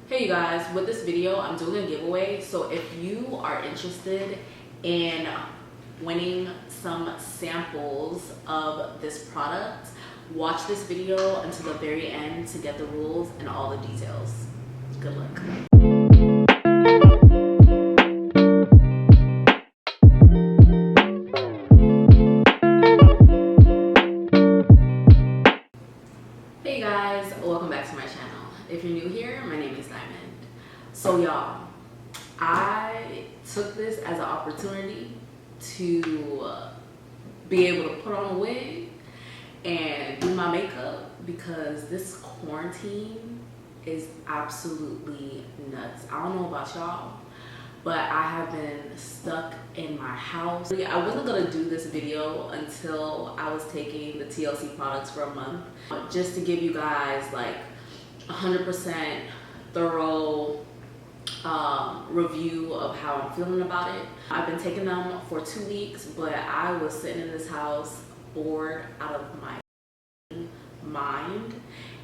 Hey you guys, with this video I'm doing a giveaway, so if you are interested in winning some samples of this product, watch this video until the very end to get the rules and all the details. Good luck. Hey guys, welcome back to my channel. If you're new here, my name is Diamond. So y'all, I took this as an opportunity to be able to put on a wig and do my makeup because this quarantine is absolutely nuts. I don't know about y'all, but I have been stuck in my house. I wasn't gonna do this video until I was taking the TLC products for a month, just to give you guys like 100% thorough review of how I'm feeling about it. I've been taking them for 2 weeks, but I was sitting in this house bored out of my mind,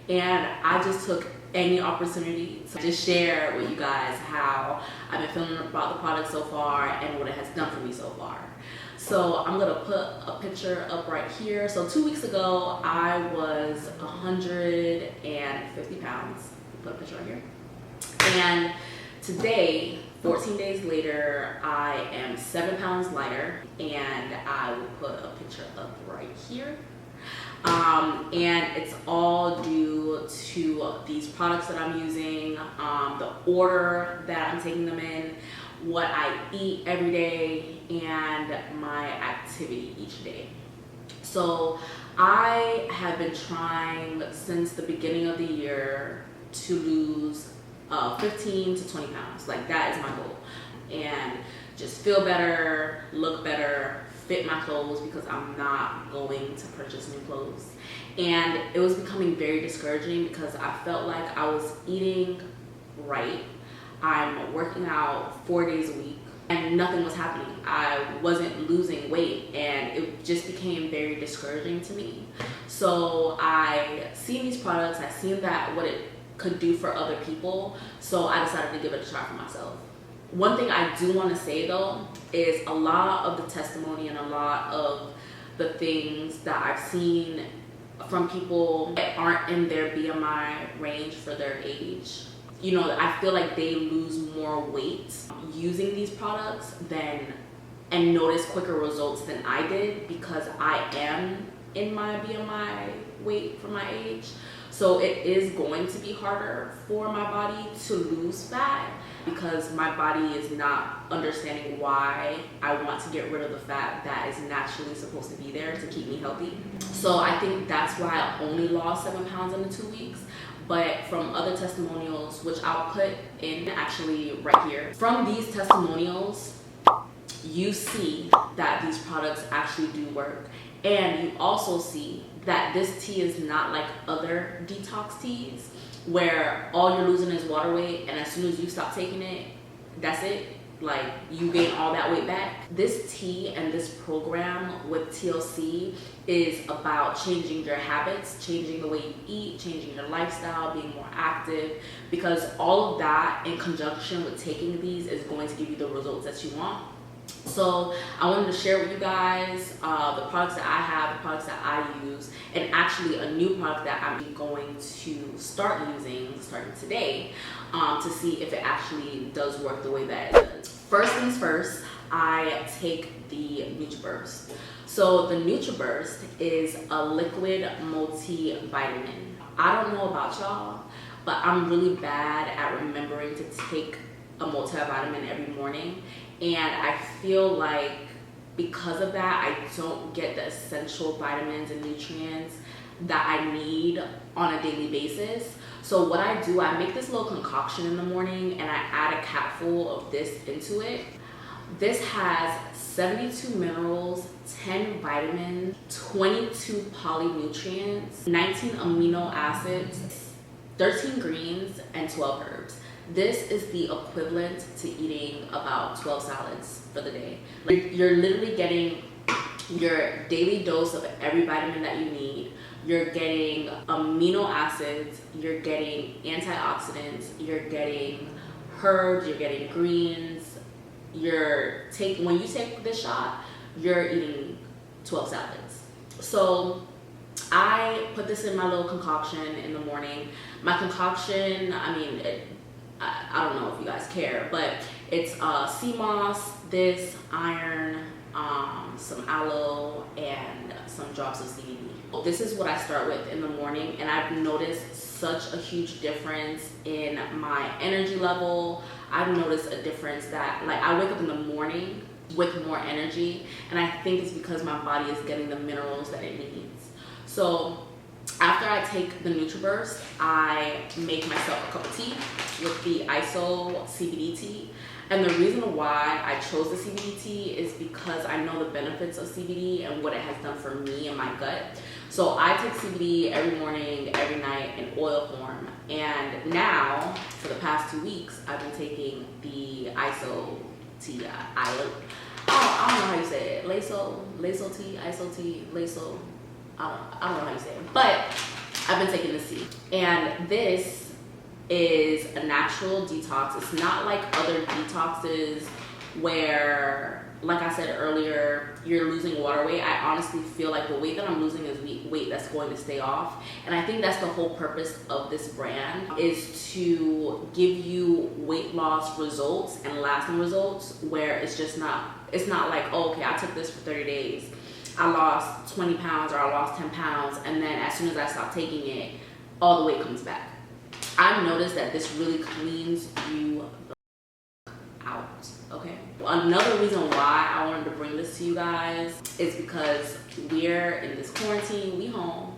and I just took any opportunity to just share with you guys how I've been feeling about the product so far and what it has done for me so far. So I'm gonna put a picture up right here. So 2 weeks ago I was 150 pounds. Put a picture right here. And today, 14 days later, I am 7 pounds lighter, and I will put a picture up right here. And it's all due to these products that I'm using, the order that I'm taking them in, what I eat every day, and my activity each day. So I have been trying since the beginning of the year to lose 15 to 20 pounds. Like, that is my goal. And just feel better, look better, fit my clothes, because I'm not going to purchase new clothes. And it was becoming very discouraging because I felt like I was eating right. I'm working out 4 days a week and nothing was happening. I wasn't losing weight, and it just became very discouraging to me. So I seen these products, I seen that what it could do for other people, so I decided to give it a try for myself. One thing I do want to say though is a lot of the testimony and a lot of the things that I've seen from people that aren't in their BMI range for their age, you know, I feel like they lose more weight using these products and notice quicker results than I did, because I am in my BMI weight for my age. So it is going to be harder for my body to lose fat because my body is not understanding why I want to get rid of the fat that is naturally supposed to be there to keep me healthy. So I think that's why I only lost 7 pounds in the 2 weeks. But from other testimonials, which I'll put in actually right here, from these testimonials, you see that these products actually do work. And you also see that this tea is not like other detox teas where all you're losing is water weight, and as soon as you stop taking it, that's it. Like, you gain all that weight back. This tea and this program with TLC is about changing your habits, changing the way you eat, changing your lifestyle, being more active, because all of that in conjunction with taking these is going to give you the results that you want. So I wanted to share with you guys the products that I have, the products that I use, and actually a new product that I'm going to start using starting today to see if it actually does work the way that it does. First things first, I take the NutriBurst. So the NutriBurst is a liquid multivitamin. I don't know about y'all, but I'm really bad at remembering to take a multivitamin every morning. And I feel like because of that, I don't get the essential vitamins and nutrients that I need on a daily basis. So what I do, I make this little concoction in the morning and I add a capful of this into it. This has 72 minerals, 10 vitamins, 22 polynutrients, 19 amino acids, 13 greens, and 12 herbs. This is the equivalent to eating about 12 salads for the day. Like, you're literally getting your daily dose of every vitamin that you need you're getting amino acids, you're getting antioxidants, you're getting herbs, you're getting greens. When you take this shot, you're eating 12 salads. So I put this in my little concoction in the morning. My concoction, I mean, I don't know if you guys care, but it's sea moss, this, iron, some aloe, and some drops of CBD. This is what I start with in the morning, and I've noticed such a huge difference in my energy level. I've noticed a difference that, like, I wake up in the morning with more energy, and I think it's because my body is getting the minerals that it needs. So after I take the NutriBurst, I make myself a cup of tea with the Iaso CBD tea. And the reason why I chose the CBD tea is because I know the benefits of CBD and what it has done for me and my gut. So I take CBD every morning, every night in oil form. And now, for the past 2 weeks, I've been taking the Iaso tea. I don't know how you say it. Iaso tea, Iaso tea, Iaso. I don't know how you say it. But I've been taking this tea. And this is a natural detox. It's not like other detoxes where, like I said earlier, you're losing water weight. I honestly feel like the weight that I'm losing is weight that's going to stay off. And I think that's the whole purpose of this brand, is to give you weight loss results and lasting results, where it's not like, oh, okay, I took this for 30 days. I lost 20 pounds or I lost 10 pounds. And then as soon as I stop taking it, all the weight comes back. I've noticed that this really cleans you out, okay? Another reason why I wanted to bring this to you guys is because we're in this quarantine, we home,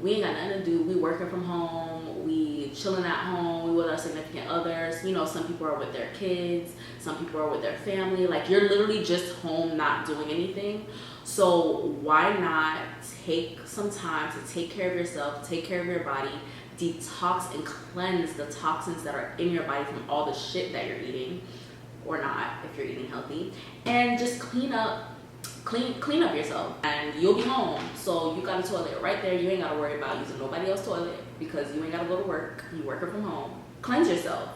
we ain't got nothing to do, we working from home, we chilling at home, we with our significant others. You know, some people are with their kids, some people are with their family. Like, you're literally just home not doing anything. So why not take some time to take care of yourself, take care of your body, detox and cleanse the toxins that are in your body from all the shit that you're eating, or not if you're eating healthy, and just clean up yourself, and you'll be home. So you got a toilet right there. You ain't got to worry about using nobody else's toilet because you ain't got to go to work. You working from home. Cleanse yourself.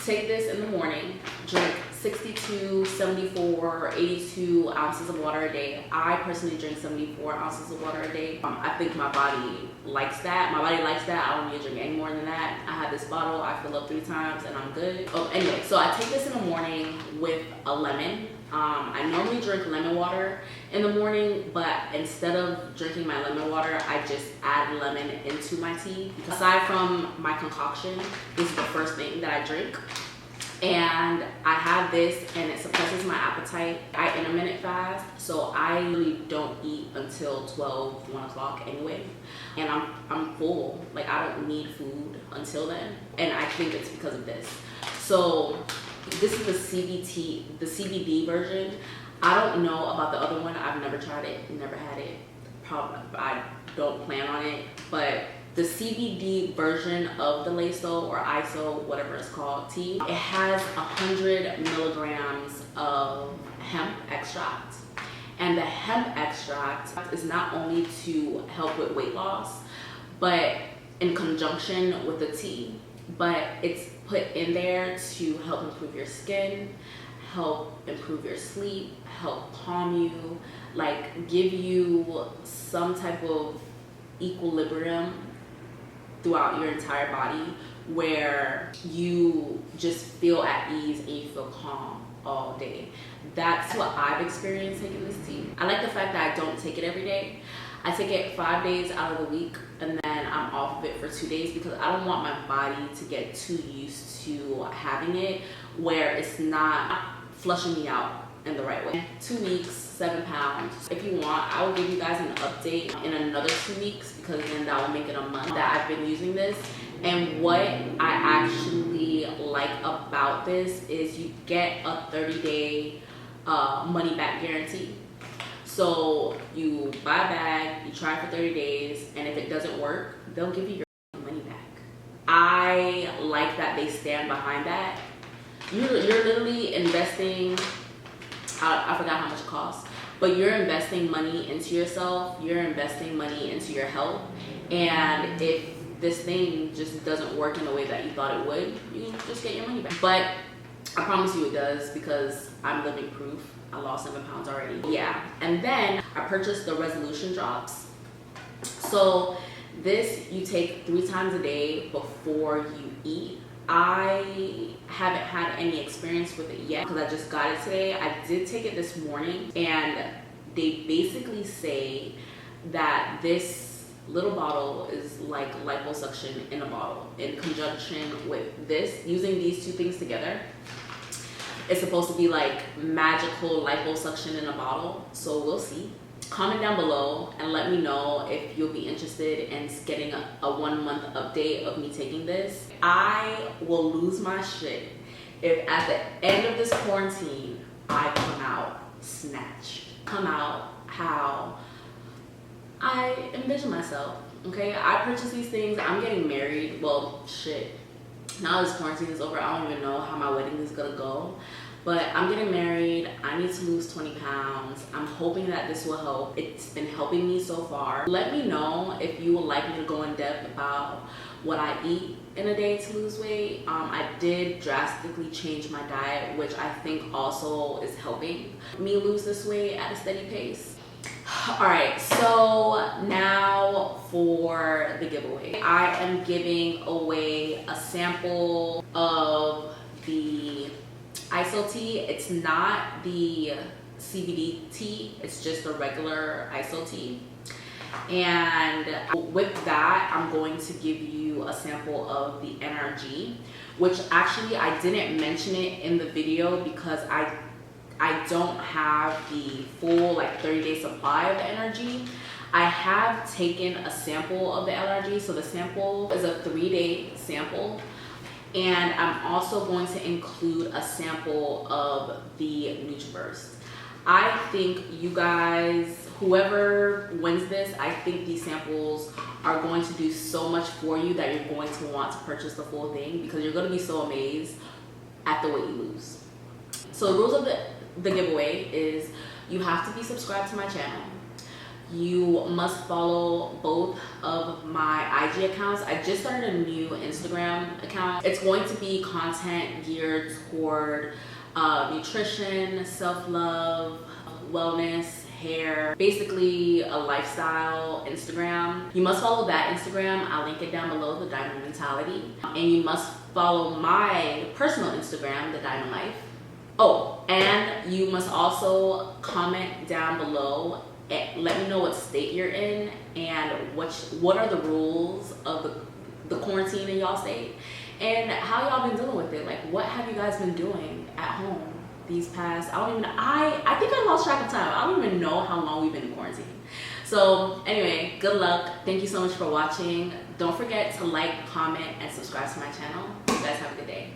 Take this in the morning. Drink 62, 74, 82 ounces of water a day. I personally drink 74 ounces of water a day. I think my body likes that. My body likes that. I don't need to drink any more than that. I have this bottle. I fill up 3 times and I'm good. Anyway, so I take this in the morning with a lemon. I normally drink lemon water in the morning, but instead of drinking my lemon water, I just add lemon into my tea. Aside from my concoction, this is the first thing that I drink. And I have this, and it suppresses my appetite. I intermittent fast, so I really don't eat until 12, 1 o'clock anyway. And I'm full. Like, I don't need food until then. And I think it's because of this. So this is the CBD version. I don't know about the other one. I've never tried it, never had it. Probably, I don't plan on it. But the CBD version of the Iaso or Iaso, whatever it's called, tea, it has 100 milligrams of hemp extract. And the hemp extract is not only to help with weight loss, but in conjunction with the tea, but it's put in there to help improve your skin, help improve your sleep, help calm you, like give you some type of equilibrium throughout your entire body, where you just feel at ease and you feel calm all day. That's what I've experienced taking this tea. I like the fact that I don't take it every day. I take it 5 days out of the week, and then I'm off of it for 2 days because I don't want my body to get too used to having it where it's not flushing me out in the right way. 2 weeks, 7 pounds. If you want, I will give you guys an update in another 2 weeks, because then that will make it a month that I've been using this. And what I actually like about this is you get a 30-day money back guarantee. So you buy a bag, you try it for 30 days, and if it doesn't work, they'll give you your money back. I like that they stand behind that. You're literally investing, I forgot how much it costs, but you're investing money into yourself, you're investing money into your health, and if this thing just doesn't work in the way that you thought it would, you can just get your money back. But I promise you it does, because I'm living proof. I lost 7 pounds already. Yeah, and then I purchased the resolution drops. So this you take 3 times a day before you eat. I haven't had any experience with it yet because I just got it today. I did take it this morning, and they basically say that this little bottle is like liposuction in a bottle. In conjunction with this, using these two things together, it's supposed to be like magical liposuction in a bottle. So we'll see. Comment down below and let me know if you'll be interested in getting a 1 month update of me taking this. I will lose my shit if at the end of this quarantine I come out snatched. Come out how I envision myself. Okay, I purchased these things. I'm getting married. Well, shit. Now this quarantine is over, I don't even know how my wedding is gonna go. But I'm getting married. I need to lose 20 pounds. I'm hoping that this will help. It's been helping me so far. Let me know if you would like me to go in depth about what I eat in a day to lose weight. I did drastically change my diet, which I think also is helping me lose this weight at a steady pace. Alright, so now for the giveaway. I am giving away a sample of the Iaso tea. It's not the CBD tea, it's just a regular Iaso tea. And with that, I'm going to give you a sample of the NRG, which actually I didn't mention it in the video because I don't have the full like 30-day supply of the NRG. I have taken a sample of the NRG, so the sample is a 3-day sample. And I'm also going to include a sample of the NutriBurst. I think you guys, whoever wins this, I think these samples are going to do so much for you that you're going to want to purchase the full thing, because you're going to be so amazed at the weight you lose. So the rules of the giveaway is you have to be subscribed to my channel. You must follow both of my IG accounts. I just started a new Instagram account. It's going to be content geared toward nutrition, self-love, wellness, hair, basically a lifestyle Instagram. You must follow that Instagram. I'll link it down below, the Diamond Mentality. And you must follow my personal Instagram, the Diamond Life. Oh, and you must also comment down below. Let me know what state you're in and what are the rules of the quarantine in y'all state, and how y'all been dealing with it. Like, what have you guys been doing at home these past, I think I lost track of time. I don't even know how long we've been in quarantine. So anyway, good luck. Thank you so much for watching. Don't forget to like, comment, and subscribe to my channel. You guys have a good day.